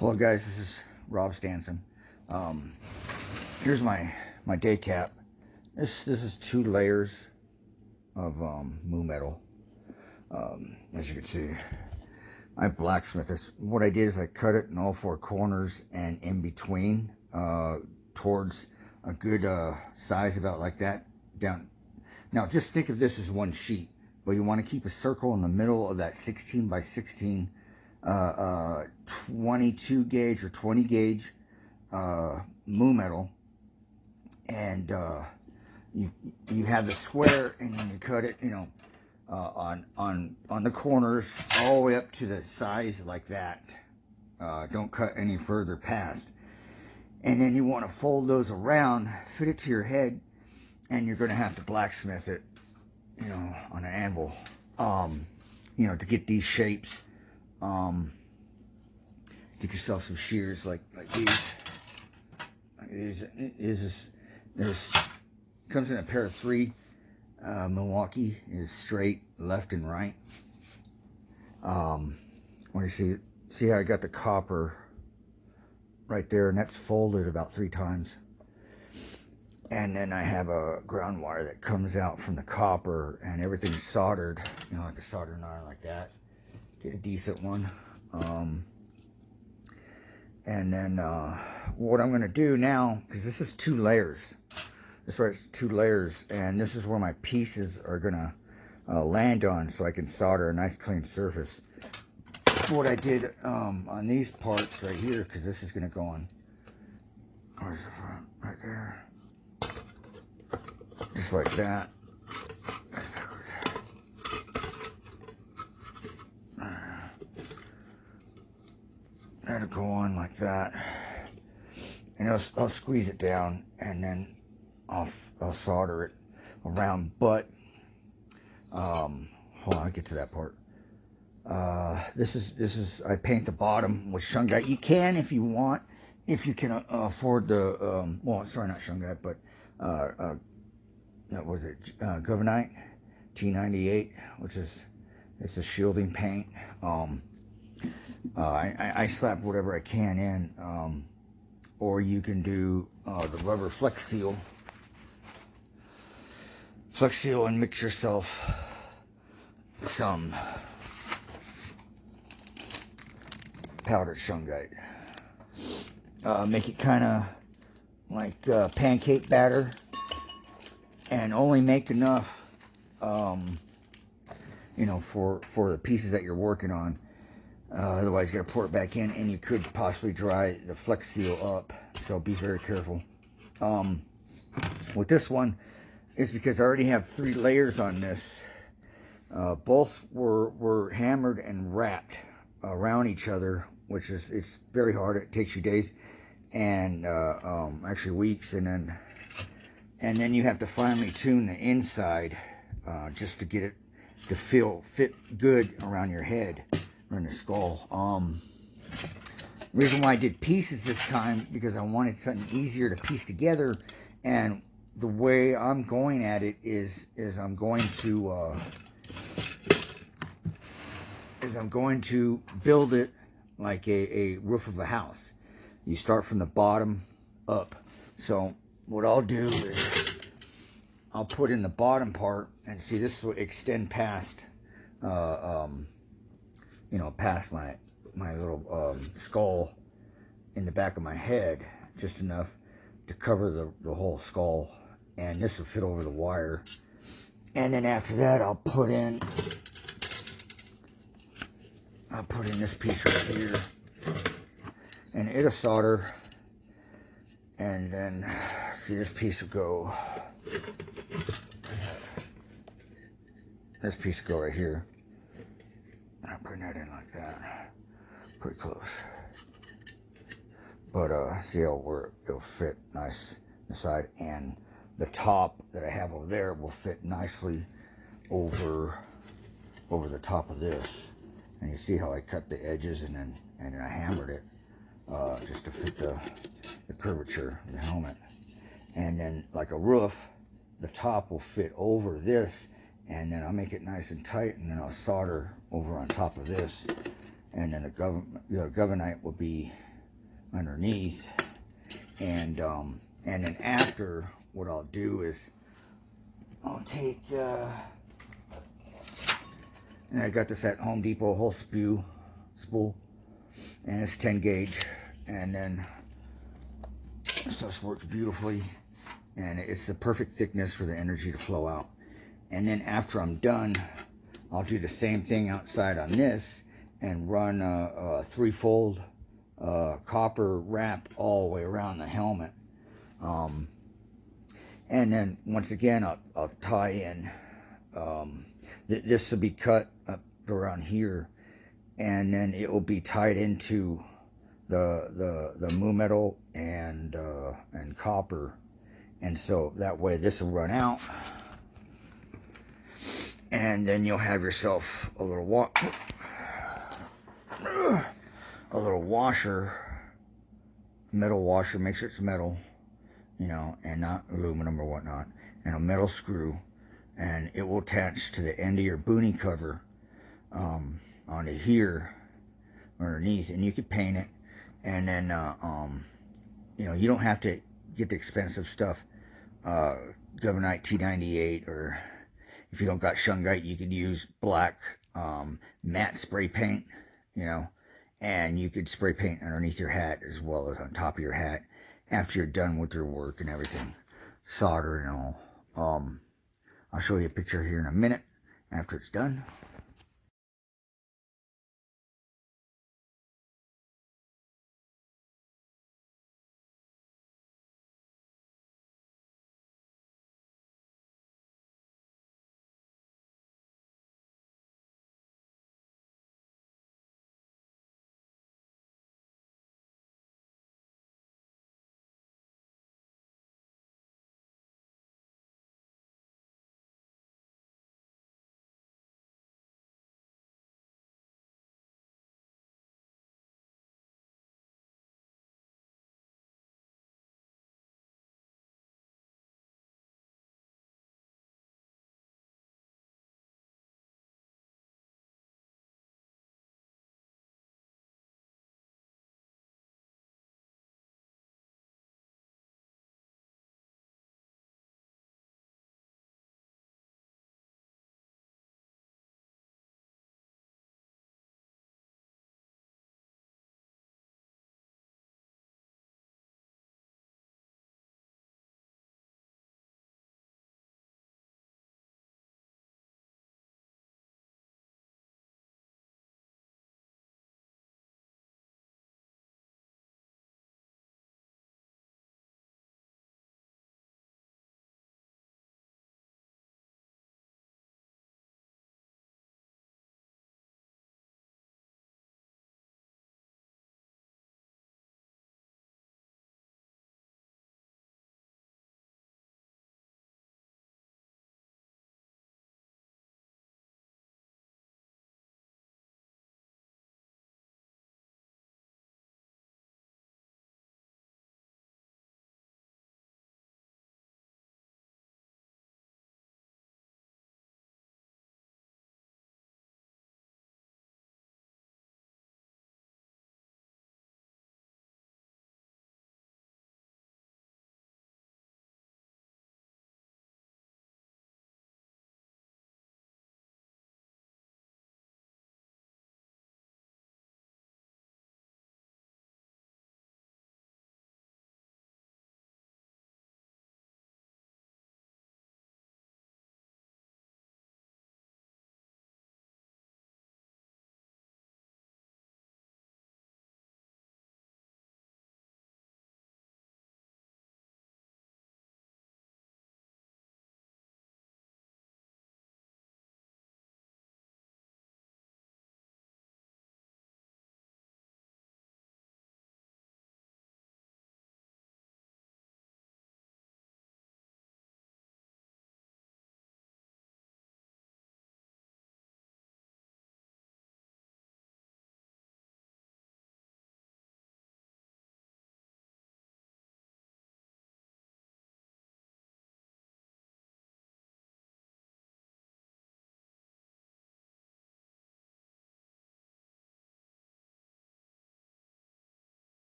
Hello guys, this is Rob Stanson. Here's my day cap. This is 2 layers of mumetal. As you can see, I blacksmith this. What I did is I cut it in all 4 corners and in between, towards a good size about like that down. Now just think of this as one sheet, but you want to keep a circle in the middle of that 16 by 16 22 gauge or 20 gauge mumetal, and you have the square, and then you cut it, on the corners all the way up to the size like that. Don't cut any further past, and then you want to fold those around, fit it to your head, and you're going to have to blacksmith it, on an anvil, to get these shapes. Get yourself some shears like these. There's comes in a pair of 3. Milwaukee is straight left and right. When you see how I got the copper right there, and that's folded about 3 times. And then I have a ground wire that comes out from the copper, and everything's soldered, like a soldering iron like that. Get a decent one. And then what I'm going to do now, because this is 2 layers. This is 2 layers, and this is where my pieces are going to land on, so I can solder a nice clean surface. What I did on these parts right here, because this is going to go on, where's the front? Right there. Just like that. That'll go on like that, and I'll squeeze it down, and then I'll solder it around. But hold on, I'll get to that part. This is I paint the bottom with shungite. You can, if you want, if you can afford the well, sorry, not shungite, but what was it, Governite T98, which is, it's a shielding paint. I slap whatever I can in, or you can do the rubber Flex Seal, and mix yourself some powdered shungite. Make it kind of like pancake batter, and only make enough, for the pieces that you're working on. Otherwise, you got to pour it back in, and you could possibly dry the Flex Seal up. So be very careful. With this one, it's because I already have 3 layers on this. Both were hammered and wrapped around each other, which it's very hard. It takes you days and actually weeks, and then you have to finely tune the inside just to get it to fit good around your head. In the skull. Reason why I did pieces this time, because I wanted something easier to piece together, and the way I'm going at it is I'm going to build it like a roof of a house. You start from the bottom up. So what I'll do is I'll put in the bottom part, and see, this will extend past past my little skull in the back of my head, just enough to cover the whole skull, and this will fit over the wire. And then after that, I'll put in this piece right here, and it'll solder, and then see, this piece will go, right here. I'm putting that in like that, pretty close. But see how it'll fit nice the side, and the top that I have over there will fit nicely over the top of this. And you see how I cut the edges, and then I hammered it just to fit the curvature of the helmet. And then, like a roof, the top will fit over this, and then I'll make it nice and tight, and then I'll solder over on top of this, and then the Governite will be underneath. And then after, what I'll do is I'll take, and I got this at Home Depot, whole spool, and it's 10 gauge, and then so this works beautifully, and it's the perfect thickness for the energy to flow out. And then after I'm done, I'll do the same thing outside on this and run a 3-fold copper wrap all the way around the helmet. And then once again, I'll tie in. This will be cut up around here, and then it will be tied into the mumetal and copper, and so that way this will run out, and then you'll have yourself a little washer, metal washer. Make sure it's metal, you know, and not aluminum or whatnot, and a metal screw, and it will attach to the end of your boonie cover onto here underneath, and you can paint it. And then you know, you don't have to get the expensive stuff, Governite T98, or if you don't got shungite, you could use black matte spray paint, you know, and you could spray paint underneath your hat as well as on top of your hat after you're done with your work and everything, solder and all. I'll show you a picture here in a minute after it's done.